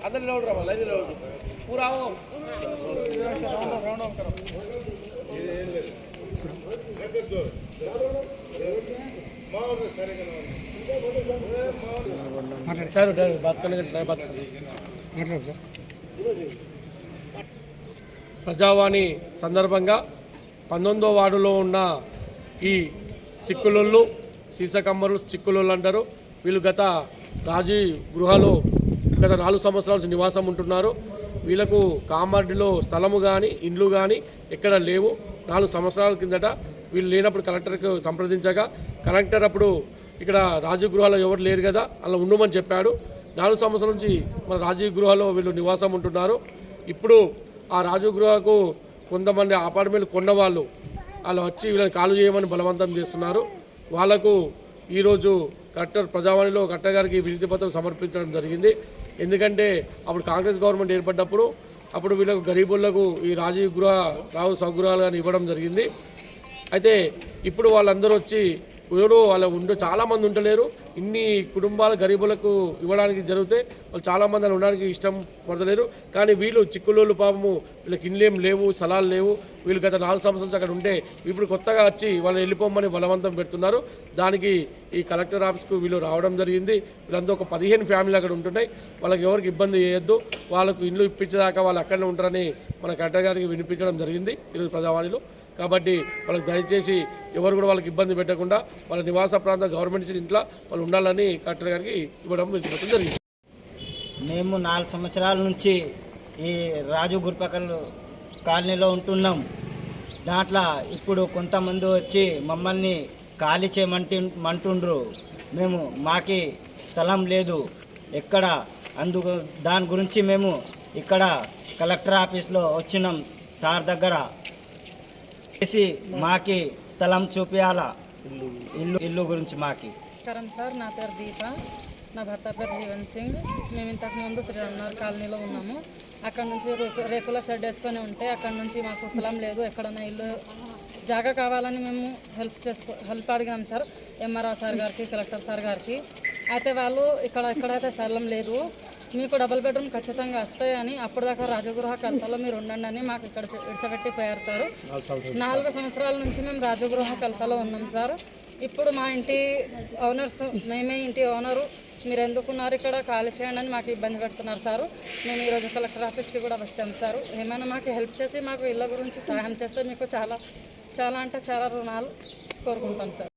अंदर लोड रहा line load पूरा आओ राउंड करो बात करने का बात ప్రజావాణి సందర్భంగా 19వ వార్డులో ఉన్న ఈ సిక్కులోళ్ళు సీసకమ్మరు సిక్కులోళ్ళు అంటారు. వీళ్ళు గత రాజీ గృహలో గత 4 సంవత్సరాల నుంచి నివాసం ఉంటున్నారు. వీళ్ళకు కామారెడ్డిలో స్థలము కానీ ఇండ్లు కానీ ఎక్కడ లేవు. 4 సంవత్సరాల కిందట వీళ్ళు లేనప్పుడు కలెక్టర్కు సంప్రదించగా కలెక్టర్ అప్పుడు ఇక్కడ రాజీవ్ గృహాలో ఎవరు లేరు కదా అలా ఉండమని చెప్పాడు. 4 సంవత్సరాల నుంచి మన రాజీవ్ గృహలో వీళ్ళు నివాసం ఉంటున్నారు. ఇప్పుడు ఆ రాజీవ్ గృహకు కొంతమంది అపార్ట్మెంట్లు కొన్నవాళ్ళు వాళ్ళు వచ్చి వీళ్ళని ఖాళీ చేయమని బలవంతం చేస్తున్నారు. వాళ్లకు ఈరోజు కలెక్టర్ ప్రజావాణిలో కలెక్టర్ గారికి వినతి పత్రం సమర్పించడం జరిగింది. ఎందుకంటే అప్పుడు కాంగ్రెస్ గవర్నమెంట్ ఏర్పడ్డప్పుడు అప్పుడు వీళ్ళకు గరీబులకు ఈ రాజీవ్ గృహ రావు స్వగృహాలు కానీ ఇవ్వడం జరిగింది. అయితే ఇప్పుడు వాళ్ళందరూ వచ్చి ఎవరు వాళ్ళ చాలామంది ఉండలేరు. ఇన్ని కుటుంబాల గరీబులకు ఇవ్వడానికి జరిగితే వాళ్ళు చాలామంది ఉండడానికి ఇష్టం పడతలేరు. కానీ వీళ్ళు చిక్కులోళ్ళు పాపము వీళ్ళకి ఇండ్లేం లేవు, స్థలాలు లేవు. వీళ్ళు గత 4 సంవత్సరాలు అక్కడ ఉంటే ఇప్పుడు కొత్తగా వచ్చి వాళ్ళు వెళ్ళిపోమని బలవంతం పెడుతున్నారు. దానికి ఈ కలెక్టర్ ఆఫీస్కు వీళ్ళు రావడం జరిగింది. వీళ్ళంతా ఒక 15 ఫ్యామిలీలు అక్కడ ఉంటున్నాయి. వాళ్ళకి ఎవరికి ఇబ్బంది చేయొద్దు, వాళ్ళకు ఇండ్లు ఇప్పించేదాకా వాళ్ళు అక్కడనే ఉంటారని మన కలెక్టర్ గారికి వినిపించడం జరిగింది ఈరోజు ప్రజావాణిలో. కాబట్టి వాళ్ళకి దయచేసి ఎవరు కూడా వాళ్ళకి ఇబ్బంది పెట్టకుండా వాళ్ళ నివాస ప్రాంత గవర్నమెంట్ ఇంట్లో వాళ్ళు ఉండాలని కలెక్టర్ గారికి ఇవ్వడం జరిగింది. మేము 4 సంవత్సరాల నుంచి ఈ రాజు గుర్పకల్ కాలనీలో ఉంటున్నాం. దాంట్లో ఇప్పుడు కొంతమంది వచ్చి మమ్మల్ని ఖాళీ చేయమంటుండ్రు. మేము మాకి స్థలం లేదు ఎక్కడ, దాని గురించి మేము ఇక్కడ కలెక్టర్ ఆఫీస్లో వచ్చినాం. సార్ దగ్గర చేసి మాకి స్థలం చూపించాలా, ఇల్లు గురించి మాకి. సార్ నా పేరు దీప, నా భర్త పేరు జీవన్ సింగ్. మేము ఇంతకుముందు శ్రీరామ్నగర్ కాలనీలో ఉన్నాము. అక్కడ నుంచి రేకుల షెడ్ వేసుకొని ఉంటే అక్కడ నుంచి మాకు స్థలం లేదు, ఎక్కడన్నా ఇల్లు జాగా కావాలని మేము హెల్ప్ అడిగాం సార్ ఎంఆర్ఓ సార్ గారికి, కలెక్టర్ సార్ గారికి. అయితే వాళ్ళు ఎక్కడైతే స్థలం లేదు, మీకు డబుల్ బెడ్రూమ్ ఖచ్చితంగా వస్తాయని అప్పటిదాకా రాజగృహ కల్పలో మీరు ఉండండి అని మాకు ఇక్కడ ఇడిసపెట్టి పోయారు సార్. 4 సంవత్సరాల నుంచి మేము రాజగృహ కల్పలో ఉన్నాం సార్. ఇప్పుడు మా ఇంటి ఓనర్స్, మేమే ఇంటి ఓనరు, మీరు ఎందుకున్నారు ఇక్కడ ఖాళీ చేయండి అని మాకు ఇబ్బంది పెడుతున్నారు సార్. మేము ఈరోజు కలెక్టర్ ఆఫీస్కి కూడా వచ్చాం సార్. ఏమైనా మాకు హెల్ప్ చేసి మాకు ఇళ్ళ గురించి సహాయం చేస్తే మీకు చాలా చాలా అంటే చాలా రుణాలు కోరుకుంటాం సార్.